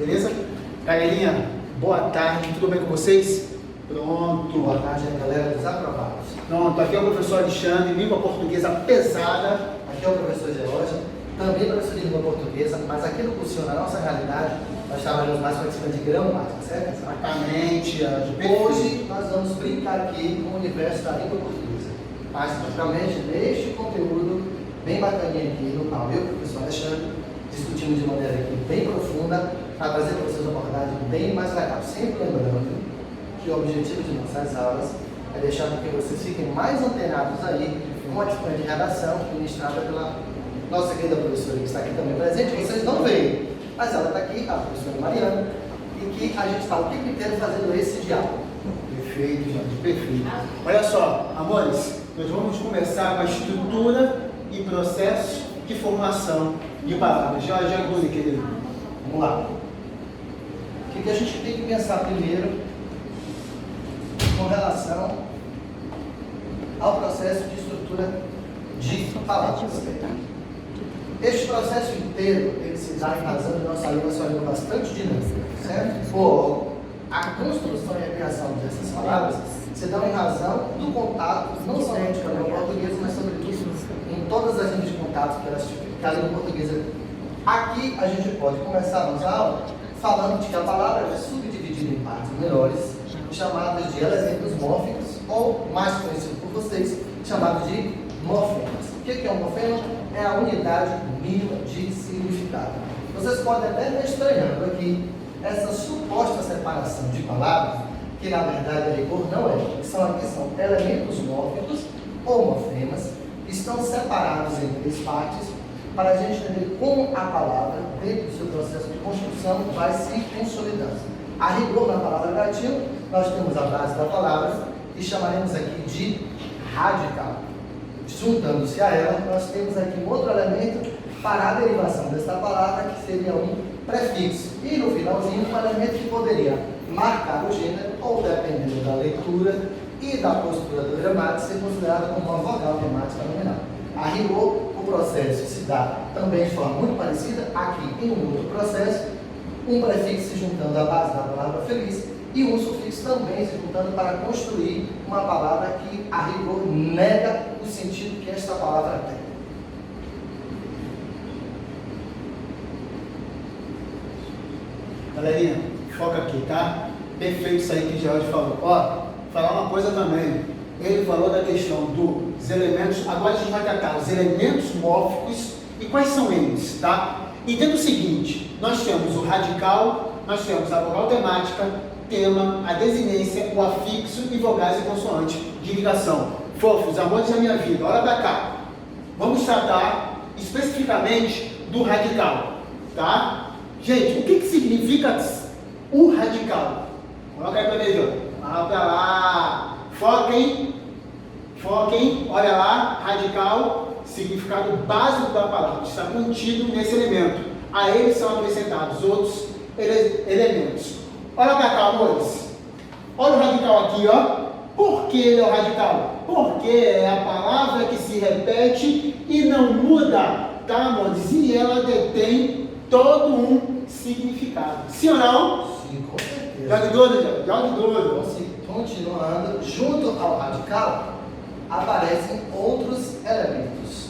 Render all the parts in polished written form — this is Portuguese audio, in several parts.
beleza? Galerinha, boa tarde, tudo bem com vocês? Pronto. Boa tarde, galera dos aprovados. Pronto, aqui é o professor Alexandre, língua portuguesa pesada. Aqui é o professor George, também professor de língua portuguesa, mas aqui no cursinho, na nossa realidade, nós trabalhamos mais com a disciplina de gramática, certo? Exatamente. Hoje nós vamos brincar aqui com o universo da língua portuguesa. Mais especificamente neste conteúdo bem bacaninha aqui, no qual eu e o professor Alexandre discutimos de maneira aqui bem profunda, para trazer para vocês uma abordagem bem mais legal. Sempre lembrando que o objetivo de nossas aulas é deixar com que vocês fiquem mais antenados aí com a disciplina de redação ministrada pela nossa querida professora que está aqui também presente. Vocês não veem, mas ela está aqui, a professora Mariana, e que a gente está o tempo inteiro fazendo esse diálogo. Perfeito, gente, perfeito. Olha só, amores, nós vamos começar com a estrutura e processo de formação de palavras. Já Gune, querido. Vamos lá. O que a gente tem que pensar primeiro com relação ao processo de estrutura de palavras? Este processo inteiro ele se dá em razão de nossa língua ser uma língua bastante dinâmica, certo? Por a construção e a criação dessas palavras se dão em razão do contato, não somente com a língua portuguesa, mas sobretudo em todas as linhas de contato que a língua portuguesa. Aqui a gente pode começar a nossa aula falando de que a palavra é subdividida em partes menores, chamadas de elementos mórficos, ou mais conhecido por vocês, chamados de morfemas. O que é um morfema? É a unidade mínima de significado. Vocês podem até estar estranhando aqui essa suposta separação de palavras, que na verdade a rigor não é. Aqui são elementos mórficos ou morfemas, que estão separados em três partes, para a gente entender como a palavra, dentro do seu processo de construção, vai se consolidando. A rigor, na palavra latina, nós temos a base da palavra, que chamaremos aqui de radical. Juntando-se a ela, nós temos aqui um outro elemento para a derivação desta palavra, que seria um prefixo. E no finalzinho, um elemento que poderia marcar o gênero, ou dependendo da leitura e da postura do gramático, ser considerado como uma vogal gramática nominal. A rigor, o processo se dá também de forma muito parecida, aqui em um outro processo, um prefixo se juntando à base da palavra feliz e um sufixo também se juntando para construir uma palavra que, a rigor, nega o sentido que esta palavra tem. Galerinha, foca aqui, tá? Perfeito isso aí que o Geraldo falou. Ó, falar uma coisa também. Ele falou da questão dos elementos, agora a gente vai tratar os elementos mórficos e quais são eles, tá? Entenda o seguinte, nós temos o radical, nós temos a vogal temática, tema, a desinência, o afixo e vogais e consoantes de ligação. Fofos, amores da minha vida, olha pra cá. Vamos tratar especificamente do radical, tá? Gente, o que significa o radical? Coloca aí pra mim, João. Olha pra lá. Foquem, olha lá, radical, significado básico da palavra, está contido nesse elemento. A ele são acrescentados outros elementos. Olha pra cá, amores. Olha o radical aqui, ó. Por que ele é o radical? Porque é a palavra que se repete e não muda, tá, amores? E ela detém todo um significado. Sim ou não? Sim, com certeza. Jogue doido, jogue doido. Continuando, junto ao radical, aparecem outros elementos.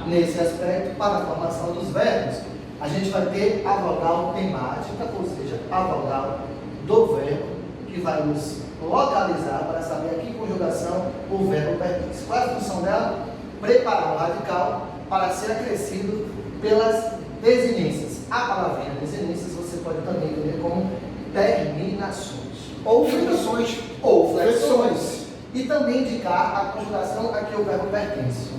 Nesse aspecto, para a formação dos verbos, a gente vai ter a vogal temática, ou seja, a vogal do verbo, que vai nos localizar para saber a que conjugação o verbo pertence. Qual é a função dela? Preparar o radical para ser acrescido pelas desinências. A palavrinha desinências você pode também entender como terminações. Ou flexões, ou flexões. E também indicar a conjugação a que o verbo pertence.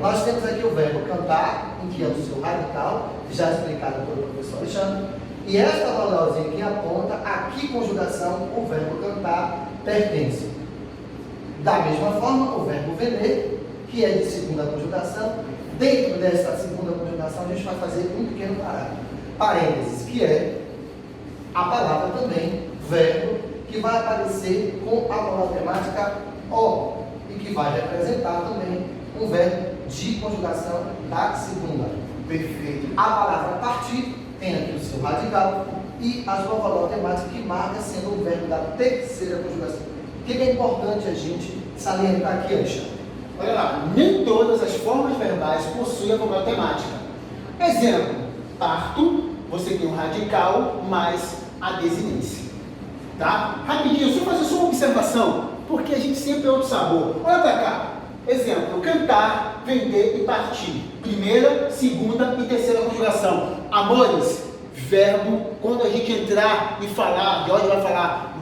Nós temos aqui o verbo cantar, em que é o seu radical, já explicado pelo professor Alexandre, e esta vogalzinha que aponta a que conjugação o verbo cantar pertence. Da mesma forma, o verbo vender, que é de segunda conjugação, dentro desta segunda conjugação a gente vai fazer um pequeno parênteses, que é a palavra também, verbo, que vai aparecer com a vogal temática O, e que vai representar também um verbo de conjugação da segunda. Perfeito. A palavra partir tem aqui o seu radical e a sua palavra temática que marca sendo o verbo da terceira conjugação. O que é importante a gente salientar aqui, Alexandre? Olha lá, nem todas as formas verbais possuem a vogal temática. Exemplo, parto, você tem o radical mais a desinência. Tá? Rapidinho, deixa eu fazer só uma observação, porque a gente sempre é outro sabor. Olha pra cá. Exemplo, cantar, vender e partir. Primeira, segunda e terceira conjugação. Amores, verbo, quando a gente entrar e falar, Jorge vai falar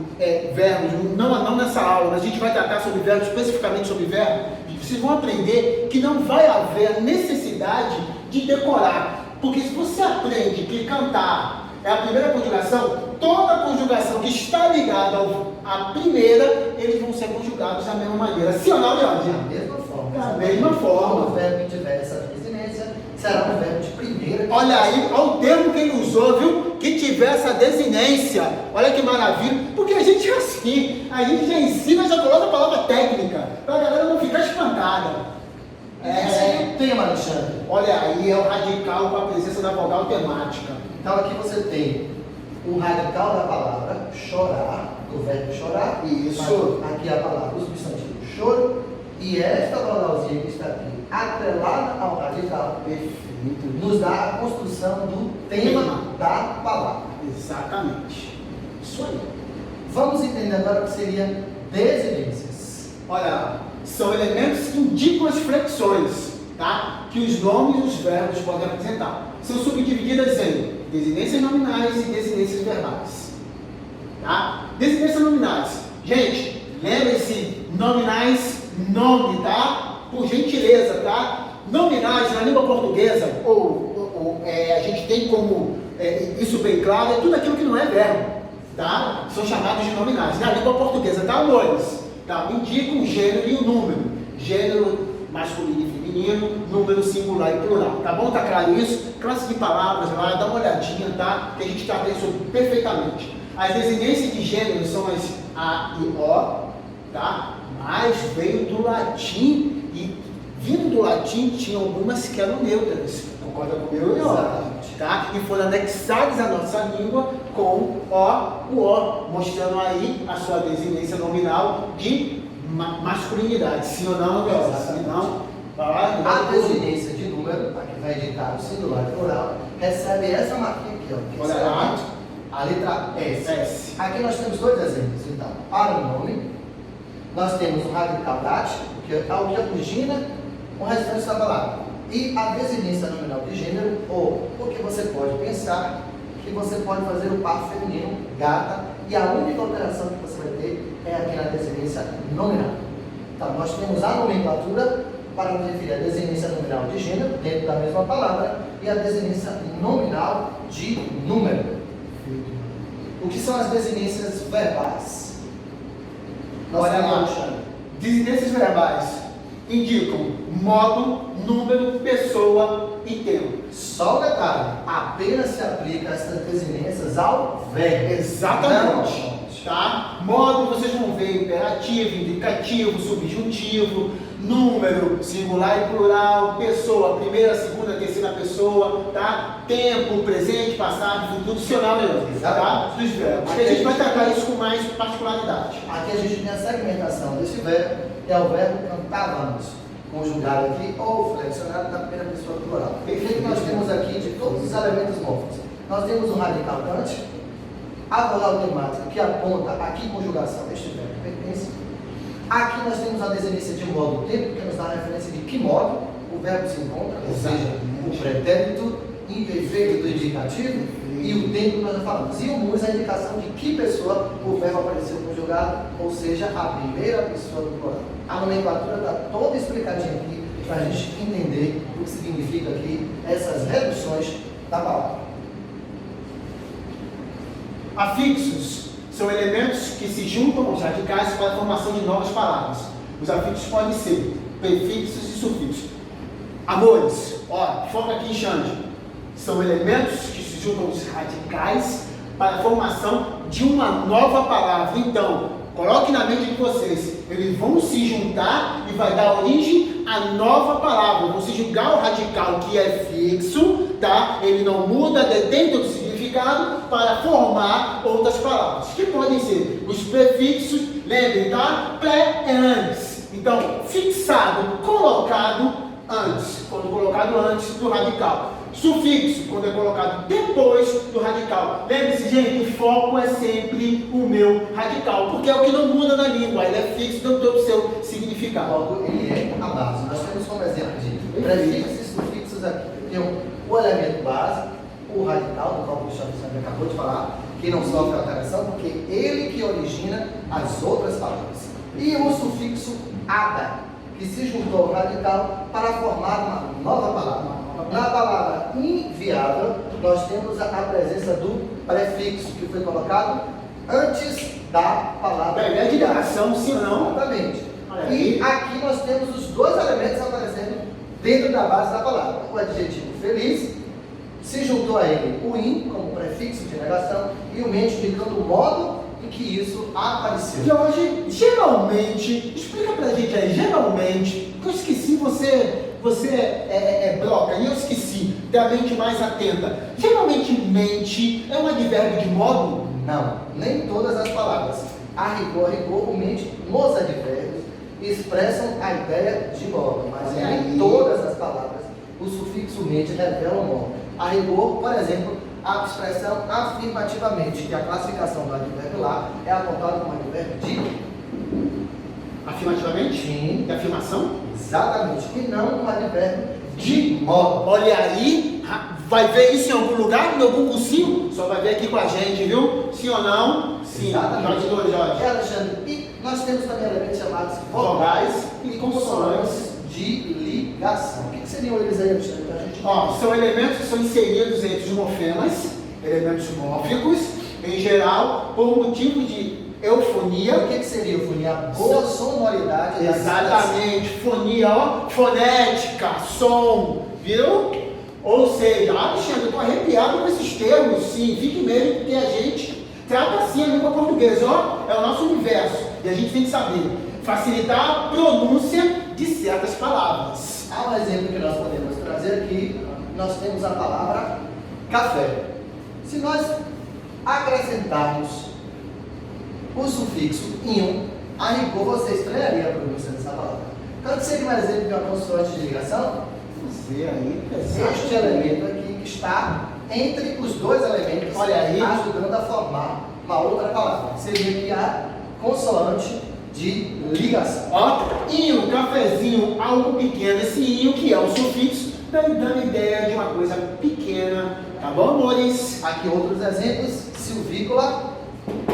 verbos, não nessa aula, mas a gente vai tratar sobre verbos, especificamente sobre verbos, vocês vão aprender que não vai haver necessidade de decorar. Porque se você aprende que cantar é a primeira conjugação, toda conjugação que está ligada à primeira, eles vão ser conjugados da mesma maneira. Sim ou não, Leandro? Da mesma forma. Da mesma forma. O verbo que tiver essa desinência será um verbo de primeira. Olha aí, olha o termo que ele usou, viu? Que tiver essa desinência. Olha que maravilha. Porque a gente é assim. A gente já ensina, já coloca a palavra técnica. Para a galera não ficar espantada. Esse aí é o tema, Alexandre. Olha aí, é o radical com a presença da vogal temática. Então aqui você tem o radical da palavra chorar, do verbo chorar. Isso. Aqui a palavra, o substantivo choro. E esta vogalzinha que está aqui, atrelada ao radical, Perfeito. nos dá a construção do tema da palavra. Exatamente. Isso aí. Vamos entender agora o que seria desinências. Olha, são elementos que indicam as flexões, tá? Que os nomes e os verbos podem apresentar. São subdivididas em desinências nominais e desinências verbais. Tá? Desinências nominais. Gente, lembre-se, nominais, nome, tá? Por gentileza, tá? Nominais na língua portuguesa, a gente tem como isso bem claro, é tudo aquilo que não é verbo, tá? São chamados de nominais. Na língua portuguesa, tá, amores? Tá? Indicam o gênero e o número. Gênero masculino e feminino, número singular e plural. Tá bom? Tá claro isso? Classe de palavras lá, dá uma olhadinha, tá? Que a gente trata isso perfeitamente. As desinências de gênero são as A e O, tá? Mas veio do latim e vindo do latim tinha algumas que eram neutras. Concorda comigo? Exatamente. Tá? E foram anexadas à nossa língua com o O, mostrando aí a sua desinência nominal de masculinidade. Sim ou não, Deus? Se não, a desinência de número, aqui vai indicar o singular e plural, recebe essa marquinha aqui, ó. Que olha lá. A letra S. S. Aqui nós temos dois exemplos, então. Para o nome, nós temos o radical dático, que é o que origina o restante da palavra. E a desinência nominal de gênero, ou porque você pode pensar que você pode fazer o par feminino, gata, e a única alteração que você vai ter é aqui na desinência nominal. Então, nós temos a nomenclatura para nos referir à desinência nominal de gênero, dentro da mesma palavra, e a desinência nominal de número. O que são as desinências verbais? Olha lá, desinências verbais indicam modo, número, pessoa e tempo. Só um detalhe, apenas se aplica essas desinências ao verbo. Exatamente. Tá? Modo, vocês vão ver imperativo, indicativo, subjuntivo, número, singular e plural, pessoa, primeira, segunda, terceira pessoa, tá? Tempo, presente, passado, futuro, dicional, tá? Dos verbos. Aqui a gente vai tratar isso com mais particularidade. Aqui a gente tem a segmentação desse verbo, que é o verbo cantávamos, conjugado aqui ou flexionado na primeira pessoa do plural. O que nós temos aqui de todos os elementos morfos? Nós temos o radical cante, a vogal temática que aponta a que conjugação este verbo pertence. Aqui nós temos a desinência de modo tempo, que nos dá a referência de que modo o verbo se encontra, ou seja, o pretérito, imperfeito do indicativo e o tempo que nós já falamos. E o mus é a indicação de que pessoa o verbo apareceu conjugado, ou seja, a primeira pessoa do plural. A nomenclatura está toda explicadinha aqui para a gente entender o que significa aqui essas reduções da palavra. Afixos são elementos que se juntam aos radicais para a formação de novas palavras. Os afixos podem ser prefixos e sufixos. Amores, ó, foca aqui em Xande. São elementos que se juntam aos radicais para a formação de uma nova palavra. Então, coloque na mente de vocês, eles vão se juntar e vai dar origem a nova palavra. Vão se julgar o radical que é fixo, tá? Ele não muda, detém todo o significado, significado para formar outras palavras, que podem ser os prefixos, lembrem, tá? Pré é antes. Então, fixado, colocado antes, quando colocado antes do radical. Sufixo, quando é colocado depois do radical. Lembre-se, gente, o foco é sempre o meu radical, porque é o que não muda na língua, ele é fixo dentro do seu significado. Logo, ele é a base. Nós temos como exemplo de prefixos e sufixos aqui. Tem o elemento base, o radical, do qual o Cristiano acabou de falar, que não sofre alteração, porque ele que origina as outras palavras. E o sufixo ada, que se juntou ao radical para formar uma nova palavra. Na palavra inviável, nós temos a presença do prefixo, que foi colocado antes da palavra. É de ligação, sim ou não? Exatamente. E aqui nós temos os dois elementos aparecendo dentro da base da palavra. O adjetivo feliz, se juntou a ele o in, como prefixo de negação, e o mente, indicando o modo em que isso apareceu. Jorge, geralmente, explica pra gente aí, geralmente, que eu esqueci, você é broca, e eu esqueci, da mente mais atenta. Geralmente, mente é um advérbio de modo? Não, nem todas as palavras. A rigor, o mente nos advérbios expressam a ideia de modo, mas nem todas as palavras o sufixo mente revela o modo. A rigor, por exemplo, a expressão afirmativamente, que a classificação do advérbio lá é apontada como advérbio de... Afirmativamente? Sim. De afirmação? Exatamente. E não como advérbio de modo. Olha aí, vai ver isso em algum lugar, em algum cursinho? Só vai ver aqui com a gente, viu? Sim ou não? Sim. Exatamente. Jorge. Alexandre, e nós temos também elementos chamados vogais e consoantes de ligação. O que seriam eles aí, Alexandre? São elementos que são inseridos entre os morfemas, elementos mórficos, em geral, por motivo de eufonia. O que seria eufonia? Boa sonoridade. Exatamente, fonia, fonética, som, viu? Ou seja, Alexandre, eu estou arrepiado com esses termos, sim, fique mesmo, porque a gente trata assim a língua portuguesa, é o nosso universo, e a gente tem que saber facilitar a pronúncia de certas palavras. Há um exemplo que nós podemos trazer aqui, nós temos a palavra café. Se nós acrescentarmos o sufixo in, a rigor você estranharia a pronúncia dessa palavra. Qual que seria um exemplo de uma consoante de ligação? Este elemento aqui que está entre os dois elementos, olha aí, ajudando a formar uma outra palavra. Seria aqui a consoante de ligação. Inho, cafezinho, algo pequeno. Esse inho que é o sufixo, dando ideia de uma coisa pequena. Tá bom, amores? Aqui outros exemplos: silvícola,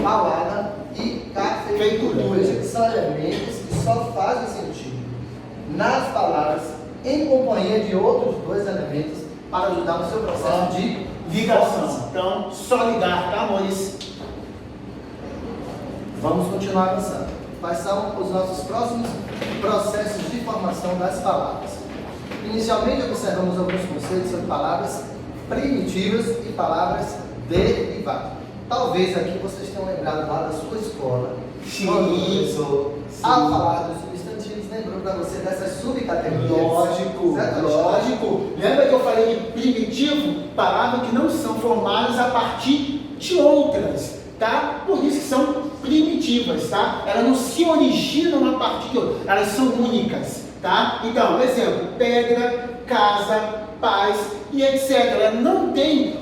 balada e cafeicultura, que são elementos que só fazem sentido nas palavras em companhia de outros dois elementos para ajudar no seu processo de ligação. Então, só ligar, tá, amores? Vamos continuar avançando. Quais são os nossos próximos processos de formação das palavras? Inicialmente, observamos alguns conceitos sobre palavras primitivas e palavras derivadas. Talvez aqui vocês tenham lembrado lá da sua escola. Sim. Quando o professor, ao falar dos substantivos, lembrou para você dessas subcategorias. Lógico. Lembra que eu falei de primitivo? Palavras que não são formadas a partir de outras, tá? Por isso que são primitivas, tá? Elas não se originam a partir de outras, elas são únicas, tá? Então, exemplo, pedra, casa, paz e etc. Ela não tem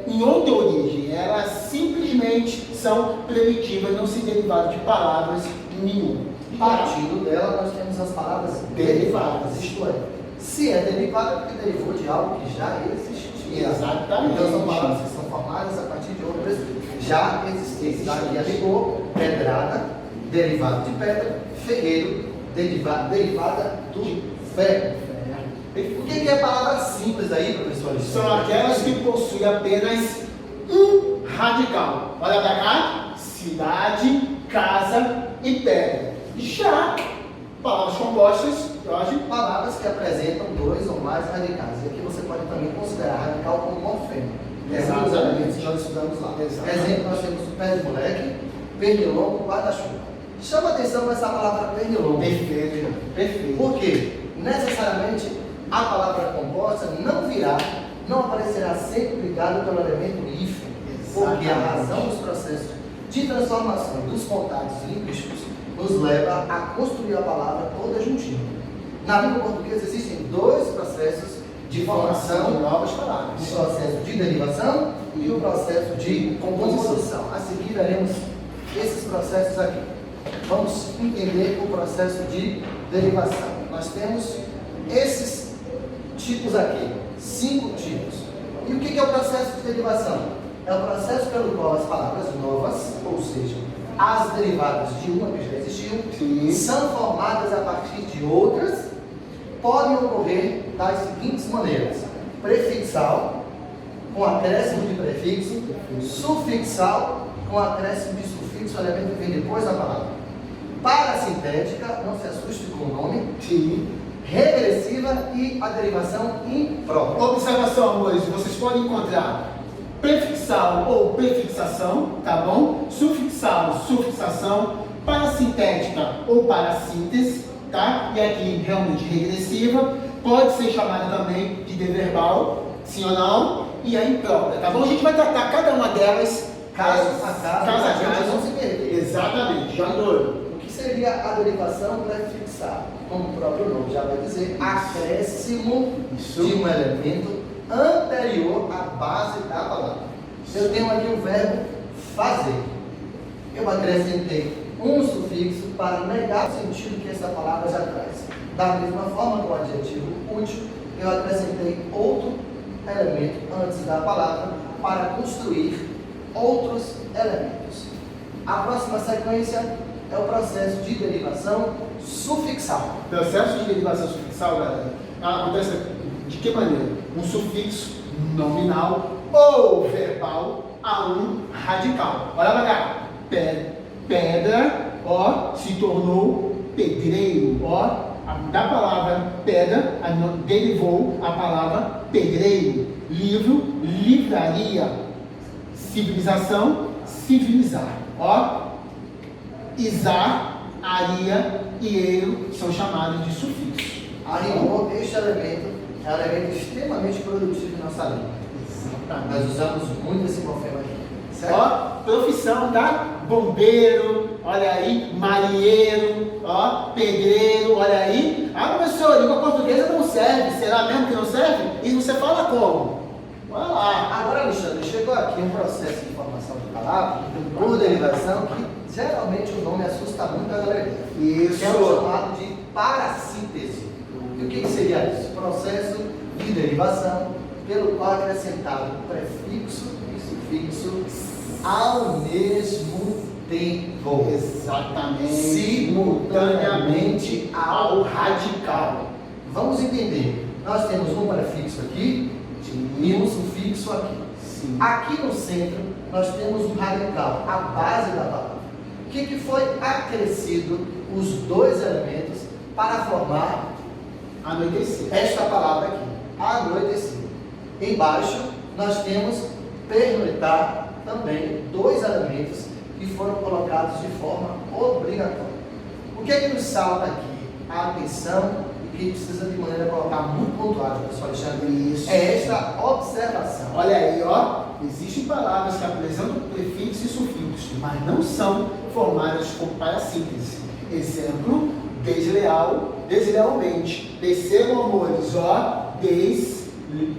em outra origem, elas simplesmente são primitivas, não se derivaram de palavras nenhuma. Partindo dela, nós temos as palavras derivadas, isto é, se é derivada, é porque derivou de algo que já existia. Exatamente. Então são palavras que são formadas a partir de outras já existentes. Daqui a rigor, pedrada, derivado de pedra, ferreiro, derivada do ferro. O que é palavra simples aí, professor? São aquelas que possuem apenas um radical. Olha para cá: cidade, casa e pedra. Já palavras compostas, Jorge, palavras que apresentam dois ou mais radicais. E aqui você pode também considerar radical como morfema. Exato. Os elementos que nós estudamos lá. Exemplo, nós temos o pé de moleque, pernilongo, guarda-chuva. Chama atenção para essa palavra pernilongo. Perfeito. Por quê? Necessariamente a palavra composta não virá não aparecerá sempre ligado pelo elemento hífen, porque a razão dos processos de transformação dos contatos linguísticos nos leva a construir a palavra toda juntinha. Na língua portuguesa existem dois processos de formação de novas palavras: o processo de derivação e o processo de composição. A seguir veremos esses processos aqui. Vamos entender o processo de derivação. Nós temos esses tipos aqui, 5 tipos. E o que é o processo de derivação? É o processo pelo qual as palavras novas, ou seja, as derivadas de uma que já existiu, são formadas a partir de outras, podem ocorrer das seguintes maneiras: prefixal, com acréscimo de prefixo; sufixal, com acréscimo de sufixo, o elemento que vem depois da palavra; parasintética, não se assuste com o nome; regressiva e a derivação imprópria. Observação, amores, vocês podem encontrar prefixal ou prefixação, tá bom? Sufixal, sufixação; parasintética ou parassíntese, tá? E aqui realmente regressiva, pode ser chamada também de deverbal, sim ou não? E a imprópria, tá bom? A gente vai tratar cada uma delas Caso a caso, não se perder. Exatamente, já adoro. O que seria a derivação prefixal? Como o próprio nome já vai dizer, acréscimo de um elemento anterior à base da palavra. Eu tenho aqui o verbo fazer. Eu acrescentei um sufixo para negar o sentido que essa palavra já traz. Da mesma forma, com o adjetivo útil, eu acrescentei outro elemento antes da palavra para construir outros elementos. A próxima sequência é o processo de derivação sufixal. O processo de derivação sufixal, galera, acontece de que maneira? Um sufixo nominal ou verbal a um radical. Olha pra cá. Pedra, ó, se tornou pedreiro, ó. Da palavra pedra, derivou a palavra pedreiro. Livro, livraria. Civilização, civilizar. Ó, isar, aria e eiro são chamados de sufixos. Arrimou, este elemento é um elemento extremamente produtivo em nossa língua. Exatamente. Nós usamos muito esse morfema aqui. Certo? Ó, profissão, tá? Bombeiro, olha aí, marinheiro, ó, pedreiro, olha aí. Ah, professor, língua portuguesa não serve, será mesmo que não serve? E você fala como? Olha lá. Agora, Alexandre, chegou aqui um processo de formação de palavra, por derivação, que geralmente o nome assusta muito a galera. Isso. Que é o chamado de parassíntese. E o que seria isso? Processo de derivação pelo qual é acrescentado prefixo e sufixo ao mesmo tempo. Exatamente. Simultaneamente ao radical. Vamos entender. Nós temos um prefixo aqui e um sufixo aqui. Sim. Aqui no centro, nós temos um radical, a base da palavra. O que foi acrescido os dois elementos para formar Anoitecer. esta palavra aqui, anoitecer. Embaixo, nós temos pernoitar, também dois elementos que foram colocados de forma obrigatória. O que é que nos salta aqui? A atenção e que precisa de maneira a colocar muito pontuada, professor Alexandre. Isso. É esta observação. Olha aí, ó. Existem palavras que apresentam prefixos e sufixos, mas não são formadas por parassíntese. Exemplo, desleal, deslealmente. Percebam, amores, ó,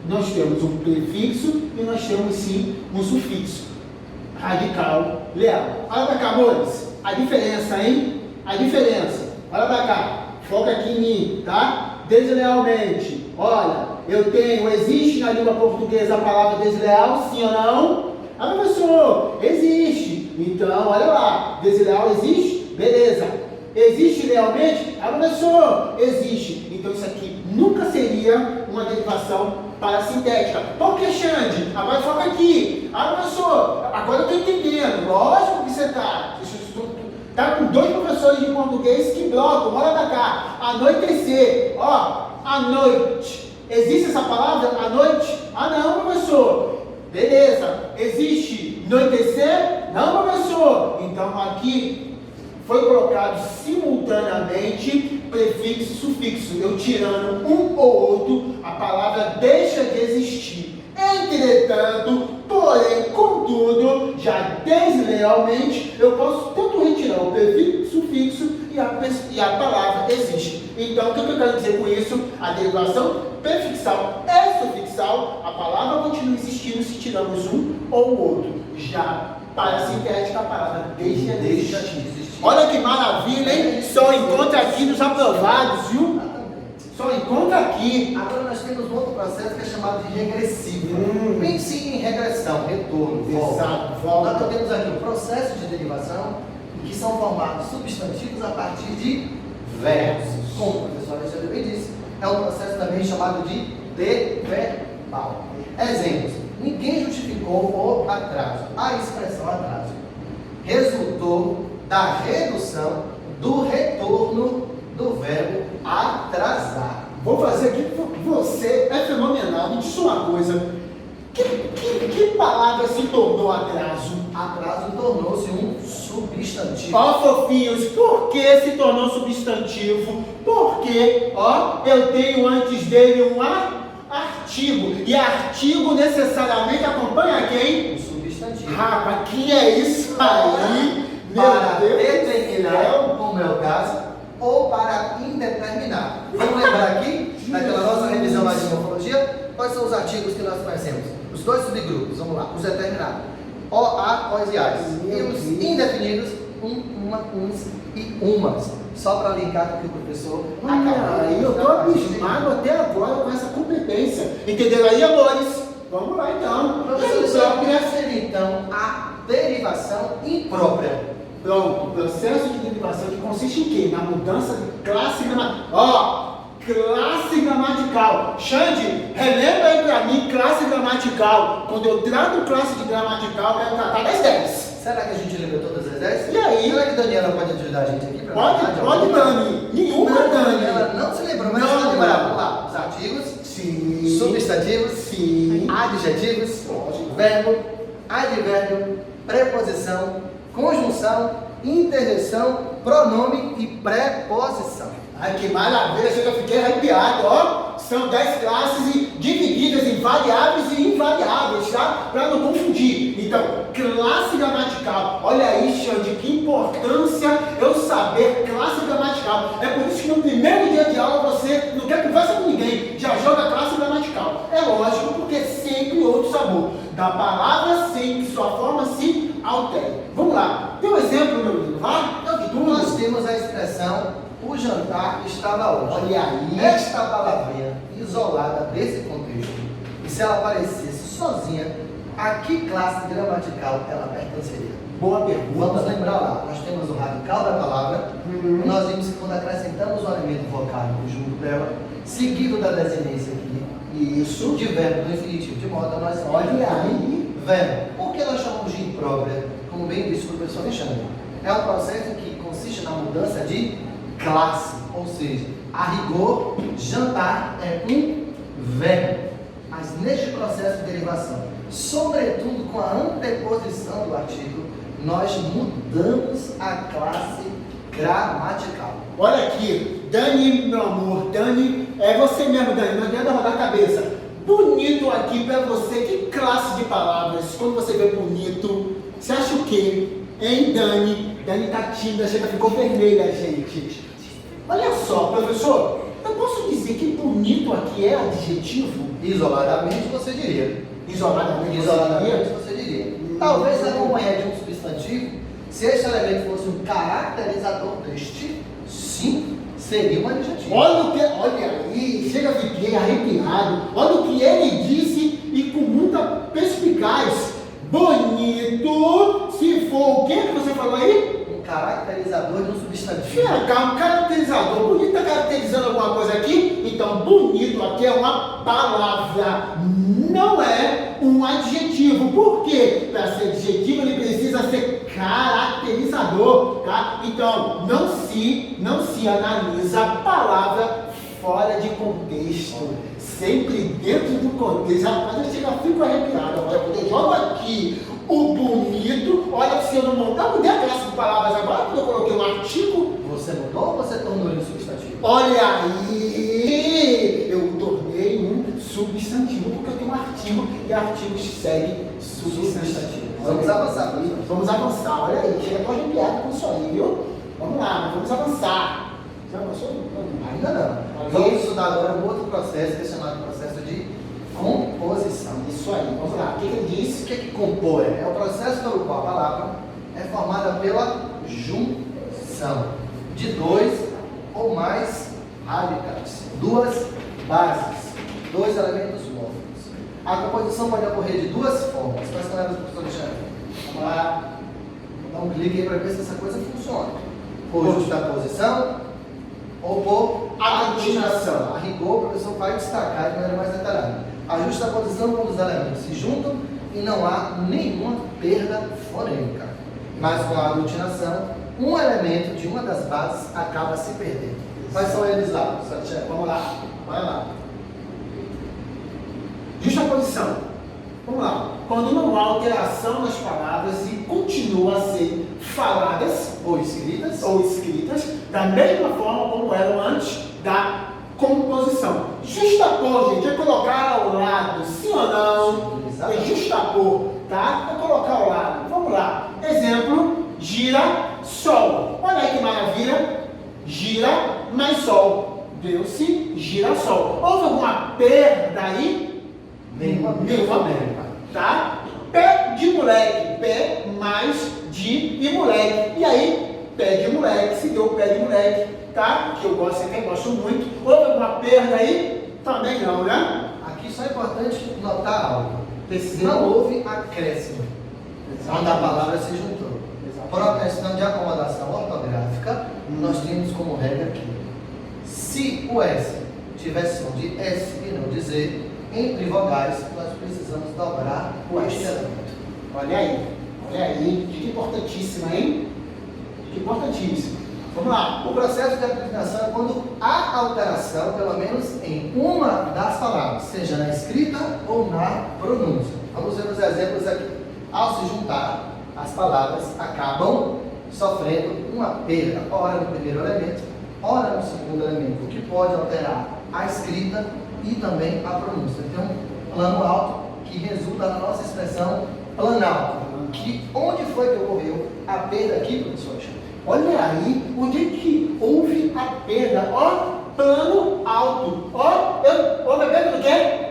nós temos um prefixo e nós temos sim um sufixo. Radical, leal. Olha pra cá, amores. A diferença, hein? A diferença. Olha pra cá. Foca aqui em mim, tá? Deslealmente. Olha, existe na língua portuguesa a palavra desleal, sim ou não? Ah, professor, existe. Então, olha lá. Desleal existe? Beleza. Existe lealmente? Ah, professor, existe. Então, isso aqui nunca seria uma derivação parassintética. Por que, Xande? Agora foca aqui. Ah, professor, agora eu estou entendendo. Lógico que você está. Está com 2 professores de português que blocam. Olha pra cá. Anoitecer. Ó, à noite. Existe essa palavra, à noite? Ah, não, professor. Beleza. Existe anoitecer? Não, professor. Então, aqui foi colocado simultaneamente prefixo e sufixo. Eu tirando um ou outro, a palavra deixa de existir. Entretanto, porém, contudo, já deslealmente, eu posso tanto retirar o prefixo, sufixo e a palavra existe. Então, o que eu quero dizer com isso? A derivação prefixal e sufixal, a palavra continua existindo se tiramos um ou o outro. Já para a sintética, a palavra deixa de existir. Olha que maravilha, hein? Só encontra aqui nos aprovados, viu? Só encontra aqui. Agora nós temos um outro processo que é chamado de regressivo. Pense em regressão, retorno, volta. Exato, volta. Nós temos aqui o processo de derivação, que são formados substantivos a partir de verbos. Como o professor Alexandre bem disse, é um processo também chamado de deverbal. Exemplos. Ninguém justificou o atraso. A expressão atraso resultou da redução do retorno do verbo atrasar. Vou fazer aqui, você é fenomenal. Me diz uma coisa. Que palavra se tornou atraso? Atraso tornou-se um substantivo. Ó, fofinhos, por que se tornou substantivo? Porque, ó, eu tenho antes dele um artigo. E artigo necessariamente acompanha quem? Um substantivo. Rapaz, que é isso aí? Para Meu Deus determinar, como é o caso, ou para indeterminar. Vamos lembrar aqui, naquela nossa revisão lá de morfologia, quais são os artigos que nós conhecemos? Os dois subgrupos, vamos lá, os determinados. O, a, os e as. E os indefinidos, uma, uns e umas. Só para linkar com o que o professor acabou de Eu estou abismado até agora com essa competência. Entenderam aí, amores? Vamos lá então. Professor, seria então a derivação imprópria. Pronto, processo de derivação que consiste em quê? Na mudança de classe gramatical. Ó, classe gramatical. Xande, relembra aí pra mim classe gramatical. Quando eu trato classe de gramatical, eu quero tratar das 10. Será que a gente lembra todas as 10? E aí? Será que a Daniela pode ajudar a gente aqui? Pode, Dani. Nenhuma, Dani. Ela não se lembrou, mas Não. ela lembrar. Vamos lá. Os artigos, Sim. substantivos, Sim. adjetivos, verbo, advérbio, preposição, conjunção, interjeição, pronome e preposição. Ai, que maravilha, chega, eu fiquei arrepiado, ó. São 10 classes divididas em variáveis e invariáveis, tá? Para não confundir. Então, classe gramatical. Olha aí, Xande, que importância eu saber classe gramatical. É por isso que no primeiro dia de aula você não quer conversa com ninguém, já joga classe gramatical. É lógico, porque é sempre outro sabor. Da palavra sem que sua forma se altere. Vamos lá. Tem um exemplo, meu lindo, vai? Nós temos a expressão o jantar estava hoje. Olha aí. Esta palavrinha isolada desse contexto, e se ela aparecesse sozinha, a que classe gramatical ela pertenceria? Boa pergunta. Vamos lembrar lá, nós temos o radical da palavra, nós vimos que quando acrescentamos o elemento vocálico junto dela, seguido da desinência aqui, Isso. de verbo do infinitivo, de modo a nós Olha aí. verbo. Por que nós chamamos de imprópria? Como bem disse o professor Alexandre. É um processo que consiste na mudança de classe, ou seja, a rigor, jantar é um verbo. Mas neste processo de derivação, sobretudo com a anteposição do artigo, nós mudamos a classe gramatical. Olha aqui, Dani, meu amor, Dani, é você mesmo, Dani, não adianta rodar a cabeça. Bonito aqui pra você, que classe de palavras, quando você vê bonito, você acha o quê? Hein, Dani? Dani tá tímida, chega, ficou vermelha, gente. Olha só, professor, eu posso dizer que bonito aqui é adjetivo? Isoladamente você diria. Isoladamente Você diria. Talvez acompanhado de um substantivo, se este elemento fosse um caracterizador deste, sim, seria um adjetivo. Olha aí, chega, fiquei arrepiado. Olha o que ele disse e com muita perspicaz. Bonito, se for o que você falou aí? Caracterizador de um substantivo. Calma, caracterizador. Bonito está caracterizando alguma coisa aqui? Então, bonito aqui é uma palavra, não é um adjetivo. Por quê? Para ser adjetivo, ele precisa ser caracterizador, tá? Então, não se analisa a palavra fora de contexto. Sempre dentro do contexto. Rapaz, eu fico arrepiado. Agora, quando eu jogo aqui o bonito, olha se eu não mudei a classe de palavras agora, quando eu coloquei um artigo. Você mudou ou você tornou ele um substantivo? Olha aí, eu tornei um substantivo porque eu tenho um artigo. artigo e artigos seguem substantivos. Vamos avançar. Vamos avançar, olha aí, chega tô arrepiado com isso aí, viu? Vamos lá, vamos avançar. Já avançou? Ainda não. Vamos estudar agora um outro processo que é chamado processo de composição. Isso aí, vamos lá. O que ele disse? O que é que compor? É o processo pelo qual a palavra é formada pela junção de dois ou mais radicais, duas bases, dois elementos morfos. A composição pode ocorrer de duas formas. Quais são elas, professor Alexandre? Vamos lá. Dá um clique aí para ver se essa coisa funciona. Por justaposição ou por aglutinação. A rigor, o professor vai destacar de maneira mais detalhada. A justaposição, quando os elementos se juntam e não há nenhuma perda fonêmica. Mas com a aglutinação, um elemento de uma das bases acaba se perdendo. Quais são eles lá, professor Alexandre? Vamos lá, vai lá. Justaposição. Vamos lá. Quando não há alteração nas palavras e continuam a ser faladas Ou escritas. da mesma forma como eram antes da composição. Justapor, gente, é colocar ao lado, sim ou não? Exatamente. É justapor, tá? É colocar ao lado. Vamos lá. Exemplo, gira-sol. Olha aí que maravilha. Gira mais sol. Deu-se girassol. Houve alguma perda aí? Nenhuma. Tá? Pé de moleque. Pé mais de e moleque. E aí, pé de moleque, se deu pé de moleque, tá? Que eu gosto, sempre gosto muito. Houve alguma perda aí? Também não, né? Aqui só é importante notar algo. Não houve acréscimo quando a palavra se juntou. Por uma questão de acomodação ortográfica, nós temos como regra que se o S tiver som de S e não de Z, entre vogais, nós precisamos dobrar este elemento. Olha aí, dica importantíssima, hein? Dica importantíssima. Vamos lá. O processo de aplicação é quando há alteração, pelo menos em uma das palavras, seja na escrita ou na pronúncia. Vamos ver os exemplos aqui. Ao se juntar, as palavras acabam sofrendo uma perda, ora no primeiro elemento, ora no segundo elemento, o que pode alterar a escrita e também a pronúncia. Tem um plano alto que resulta na nossa expressão planalto. Onde foi que ocorreu a perda aqui, professor? Olha aí, onde é que houve a perda? Ó, plano alto. Ó, houve a perda do quê?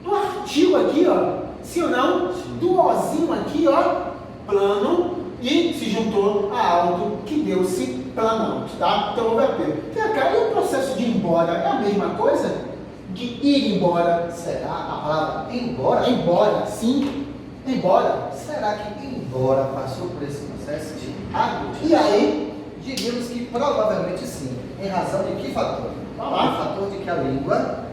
Do artigo aqui, ó. Sim ou não? Do ozinho aqui, ó. Plano e se juntou a alto, que deu-se planalto, tá? Então houve a perda. Vem cá, e o processo de ir embora é a mesma coisa? De ir embora? Será a palavra embora? Embora, sim. Embora. Será que embora passou por esse processo de aglutinação? E aí? Diríamos que provavelmente sim. Em razão de que fator? O fator de que a língua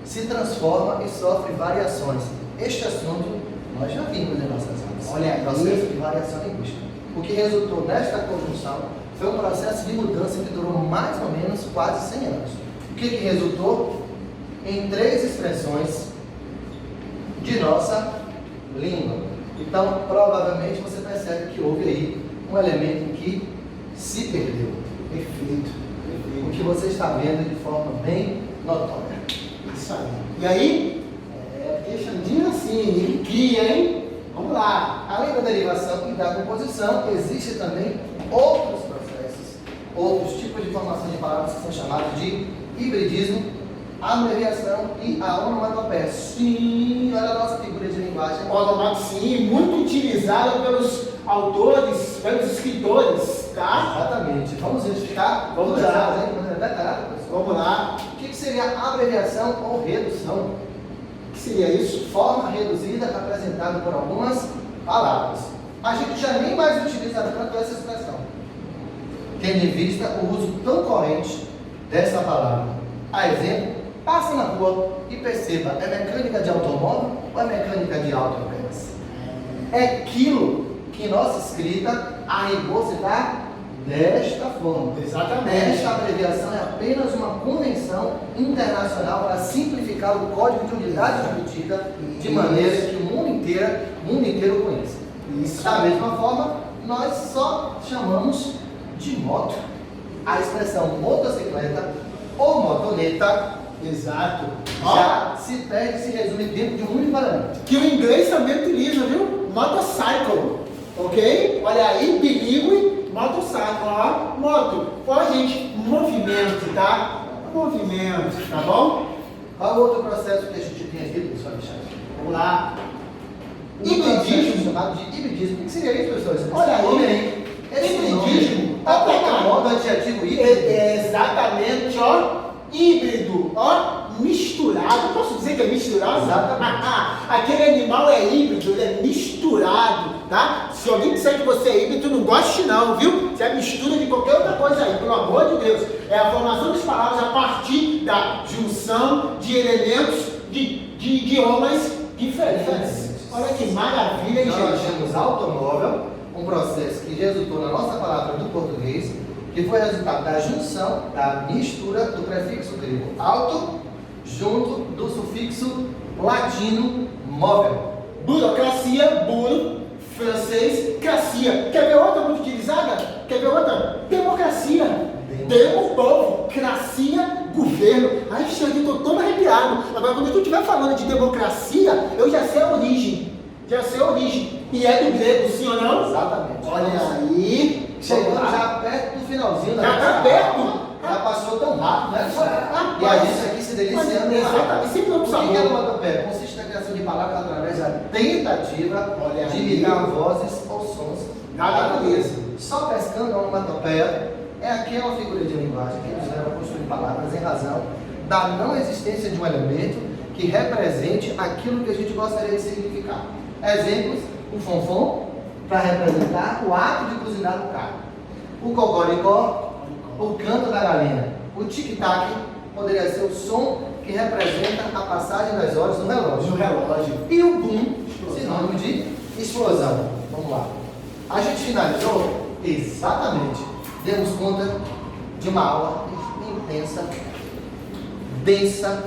se transforma e sofre variações. Este assunto nós já vimos em nossas aulas. Olha aí. Processo de variação linguística. O que resultou nesta conjunção foi um processo de mudança que durou mais ou menos quase 100 anos. O que resultou? Em 3 expressões de nossa língua. Então, provavelmente você percebe que houve aí um elemento que se perdeu. Perfeito. O que você está vendo de forma bem notória. Isso aí. E aí? Xandinho assim, ele cria, hein? Vamos lá. Além da derivação e da composição, existem também outros processos, outros tipos de formação de palavras que são chamados de hibridismo, abreviação e a onomatopeia. Sim, olha a nossa figura de linguagem. Onomatopeia, sim, muito utilizada pelos autores, pelos escritores, tá? Exatamente. Vamos verificar? Vamos lá. Vamos lá. O que seria abreviação ou redução? O que seria isso? Forma reduzida apresentada por algumas palavras. A gente já nem mais utiliza tanto essa expressão, tendo em vista o uso tão corrente dessa palavra. A exemplo, passa na rua e perceba, é mecânica de automóvel ou é mecânica de auto apenas? É quilo que em nossa escrita, a rigor se dá desta forma. Exatamente. Esta abreviação é apenas uma convenção internacional para simplificar o código de unidade dividida de maneira que o mundo inteiro conheça. Isso. Da mesma forma, nós só chamamos de moto a expressão motocicleta ou motoneta Exato. Ó, Já se perde, se resume dentro de um único elemento. que o inglês também utiliza, viu? Motorcycle, ok? Olha aí, bilíngue, motorcycle, ó, moto. Ó, gente, movimento, tá? Movimento, tá bom? Qual o outro processo que a gente tem aqui, professor Alexandre? Vamos lá. Hibridismo, chamado de hibridismo. O que seria isso, professores? Olha aí. Nome aí. Esse Hibridismo. nome tá pegando moda do adjetivo híbrido. Exatamente, ó. Híbrido, ó. Misturado. Posso dizer que é misturado? Exatamente. Aquele animal é híbrido, ele é misturado, tá? Se alguém disser que você é híbrido, não goste não, viu? Você é mistura de qualquer outra coisa aí, pelo amor de Deus. É a formação das palavras a partir da junção de elementos de idiomas diferentes. Olha que maravilha, hein, Então, nós gente? temos automóvel, um processo que resultou na nossa palavra do português, que foi resultado da junção, da mistura do prefixo grego auto, junto do sufixo latino móvel. Burocracia, buro, francês, cracia. Quer ver outra muito utilizada? Quer ver outra? Democracia. Demo, povo, cracia, governo. Ai, Xande, eu tô todo arrepiado. Agora, quando eu estiver falando de democracia, eu já sei a origem. Já sei a origem. E é do grego, sim ou não? Exatamente. Olha aí. Chegando Vamos lá. já perto do finalzinho da Já nossa tá aula. perto? Já passou tão rápido, né? E a gente aqui se deliciando. Exatamente. Sempre O no que é sabor. a onomatopeia? Consiste na criação de palavras através da tentativa Olha de aí. imitar vozes ou sons Da natureza. Só pescando a onomatopeia é aquela figura de linguagem que nos leva a construir palavras em razão da não existência de um elemento que represente aquilo que a gente gostaria de significar. Exemplos: o fonfon, para representar o ato de cozinhar o carne. O cocoricó, o canto da galinha. O tic-tac poderia ser o som que representa a passagem das horas no relógio. No relógio. E o boom, sinônimo de explosão. Vamos lá. A gente finalizou exatamente. Demos conta de uma aula intensa, densa,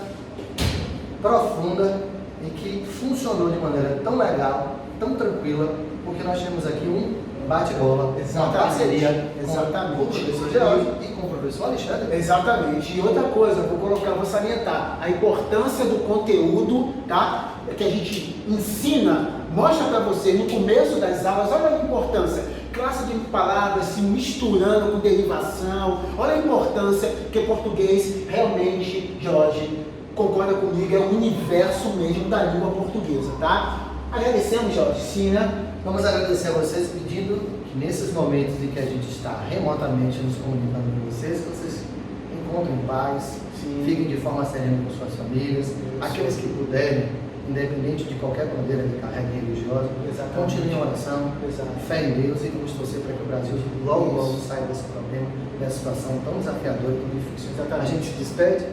profunda e que funcionou de maneira tão legal, tão tranquila, porque nós temos aqui um bate-bola, uma Exatamente. parceria Exatamente. com o professor Geraldo e com o professor Alexandre. Exatamente. E outra coisa, vou salientar a importância do conteúdo, tá? Que a gente ensina, mostra para você no começo das aulas. Olha a importância. Classe de palavras se misturando com derivação. Olha a importância que o português realmente, Jorge, concorda comigo, é o universo mesmo da língua portuguesa, tá? Agradecemos, Jorge. Sim, né? Vamos agradecer a vocês, pedindo que nesses momentos em que a gente está remotamente nos comunicando com vocês, que vocês encontrem paz, Sim. fiquem de forma serena com suas famílias, aqueles que puderem, independente de qualquer bandeira que carregue religiosa, Exatamente. continuem a oração, Exato. fé em Deus e vamos torcer para que o Brasil logo, logo saia desse problema, dessa situação tão desafiadora e tão difícil. Exatamente. A gente se despede.